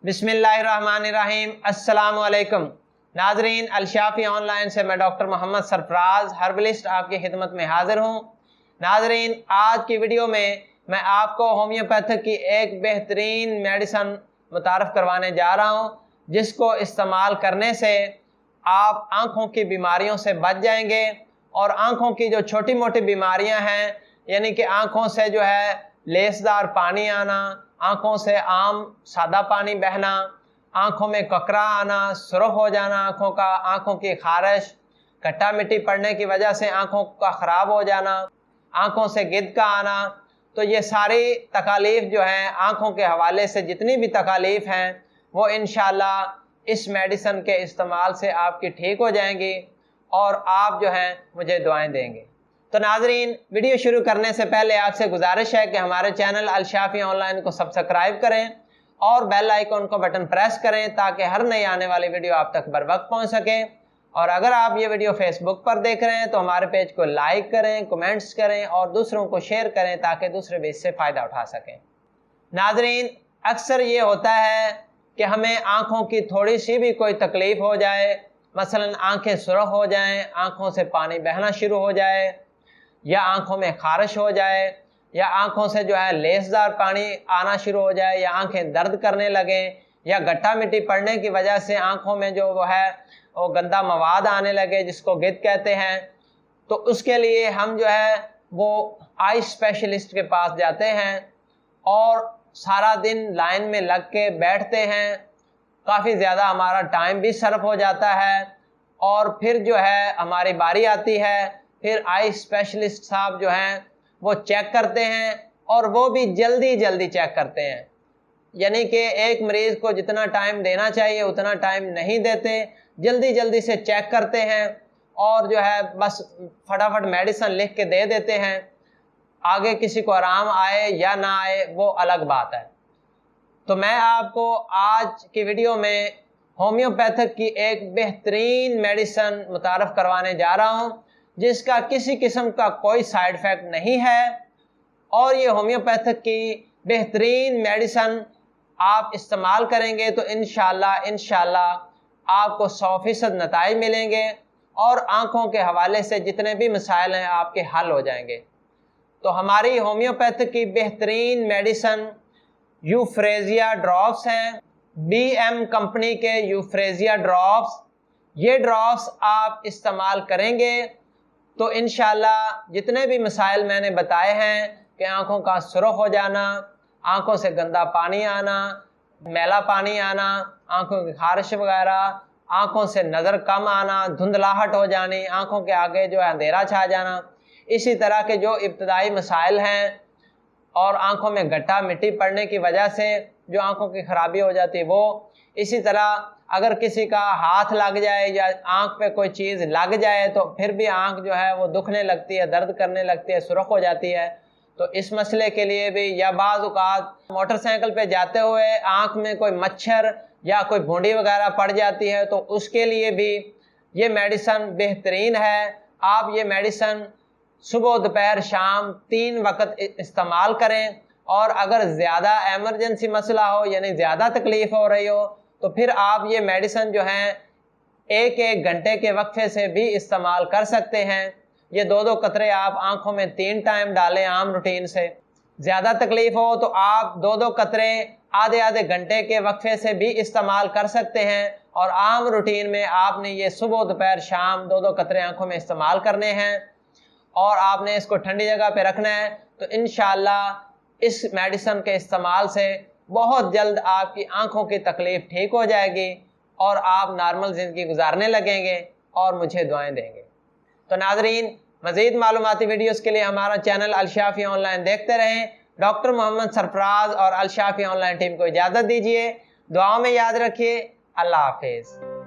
बिस्मिल्लाहिर्रहमानिर्रहीम। अस्सलाम वालेकुम नाजरीन, अलशाफी ऑनलाइन से मैं डॉक्टर मोहम्मद सरफराज हर्बलिस्ट आपकी खिदमत में हाजिर हूँ। नाजरीन, आज की वीडियो में मैं आपको होम्योपैथिक की एक बेहतरीन मेडिसन मुतारफ़ करवाने जा रहा हूँ, जिसको इस्तेमाल करने से आप आँखों की बीमारियों से बच जाएंगे और आँखों की जो छोटी मोटी बीमारियाँ हैं, यानी कि आँखों से जो है लेसदार पानी आना, आँखों से आम सादा पानी बहना, आँखों में ककरा आना, सुरख हो जाना आँखों का, आँखों की खारिश, खट्टा मिट्टी पड़ने की वजह से आँखों का ख़राब हो जाना, आँखों से गिद्ध का आना, तो ये सारी तकालीफ जो हैं आँखों के हवाले से जितनी भी तकालीफ हैं वो इंशाअल्लाह इस मेडिसन के इस्तेमाल से आपकी ठीक हो जाएंगी और आप जो हैं मुझे दुआएं देंगे। तो नाजरीन, वीडियो शुरू करने से पहले आपसे गुजारिश है कि हमारे चैनल अलशाफी ऑनलाइन को सब्सक्राइब करें और बेल आइकन को बटन प्रेस करें ताकि हर नई आने वाली वीडियो आप तक बर वक्त पहुँच सके। और अगर आप ये वीडियो फेसबुक पर देख रहे हैं तो हमारे पेज को लाइक करें, कमेंट्स करें और दूसरों को शेयर करें ताकि दूसरे भी इससे फ़ायदा उठा सकें। नाजरीन, अक्सर ये होता है कि हमें आँखों की थोड़ी सी भी कोई तकलीफ़ हो जाए, मसलन आँखें सुरख हो जाएं, आँखों से पानी बहना शुरू हो जाए, या आँखों में खारिश हो जाए, या आँखों से जो है लेसदार पानी आना शुरू हो जाए, या आँखें दर्द करने लगें, या गट्टा मिट्टी पड़ने की वजह से आँखों में जो वो गंदा मवाद आने लगे जिसको गिद्ध कहते हैं, तो उसके लिए हम जो है वो आई स्पेशलिस्ट के पास जाते हैं और सारा दिन लाइन में लग के बैठते हैं। काफ़ी ज़्यादा हमारा टाइम भी सर्फ हो जाता है और फिर जो है हमारी बारी आती है, फिर आई स्पेशलिस्ट साहब जो हैं वो चेक करते हैं और वो भी जल्दी जल्दी चेक करते हैं, यानी कि एक मरीज़ को जितना टाइम देना चाहिए उतना टाइम नहीं देते, जल्दी जल्दी से चेक करते हैं और जो है बस फटाफट मेडिसिन लिख के दे देते हैं। आगे किसी को आराम आए या ना आए वो अलग बात है। तो मैं आपको आज की वीडियो में होम्योपैथिक की एक बेहतरीन मेडिसिन मुतारफ़ करवाने जा रहा हूँ, जिसका किसी किस्म का कोई साइड इफ़ेक्ट नहीं है और ये होम्योपैथिक की बेहतरीन मेडिसिन आप इस्तेमाल करेंगे तो इंशाअल्लाह आपको 100% नताइज मिलेंगे और आँखों के हवाले से जितने भी मसाइल हैं आपके हल हो जाएंगे। तो हमारी होम्योपैथिक की बेहतरीन मेडिसिन यूफ्रेजिया ड्रॉप्स हैं, BM कंपनी के यूफ्रेजिया ड्रॉप्स। ये ड्रॉप्स आप इस्तेमाल करेंगे तो इंशाअल्लाह जितने भी मसाइल मैंने बताए हैं कि आँखों का सुरख हो जाना, आँखों से गंदा पानी आना, मैला पानी आना, आँखों की खारिश वगैरह, आँखों से नज़र कम आना, धुंधलाहट हो जानी, आँखों के आगे जो है अंधेरा छा जाना, इसी तरह के जो इब्तदाई मसाइल हैं और आँखों में गट्टा मिट्टी पड़ने की वजह से जो आँखों की ख़राबी हो जाती है वो, इसी तरह अगर किसी का हाथ लग जाए या आँख पे कोई चीज़ लग जाए तो फिर भी आँख जो है वो दुखने लगती है, दर्द करने लगती है, सुरख हो जाती है। तो इस मसले के लिए भी, या बाज़ औक़ात मोटरसाइकिल पे जाते हुए आँख में कोई मच्छर या कोई भूंडी वगैरह पड़ जाती है तो उसके लिए भी ये मेडिसिन बेहतरीन है। आप ये मेडिसिन सुबह दोपहर शाम 3 वक्त इस्तेमाल करें और अगर ज़्यादा एमरजेंसी मसला हो यानी ज़्यादा तकलीफ़ हो रही हो तो फिर आप ये मेडिसिन जो हैं 1-1 घंटे के वक्फे से भी इस्तेमाल कर सकते हैं। ये 2-2 कतरे आप आँखों में 3 टाइम डालें आम रूटीन से। ज़्यादा तकलीफ़ हो तो आप 2-2 कतरे आधे घंटे के वक्फे से भी इस्तेमाल कर सकते हैं और आम रूटीन में आपने ये सुबह दोपहर शाम 2-2 कतरे आँखों में इस्तेमाल करने हैं और आपने इसको ठंडी जगह पे रखना है। तो इंशाअल्लाह इस मेडिसिन के इस्तेमाल से बहुत जल्द आपकी आँखों की तकलीफ़ ठीक हो जाएगी और आप नॉर्मल ज़िंदगी गुजारने लगेंगे और मुझे दुआएं देंगे। तो नाजरीन, मज़ीद मालूमाती वीडियोस के लिए हमारा चैनल अलशाफी ऑनलाइन देखते रहें। डॉक्टर मोहम्मद सरफराज और अलशाफी ऑनलाइन टीम को इजाज़त दीजिए। दुआओं में याद रखिए। अल्लाह हाफिज़।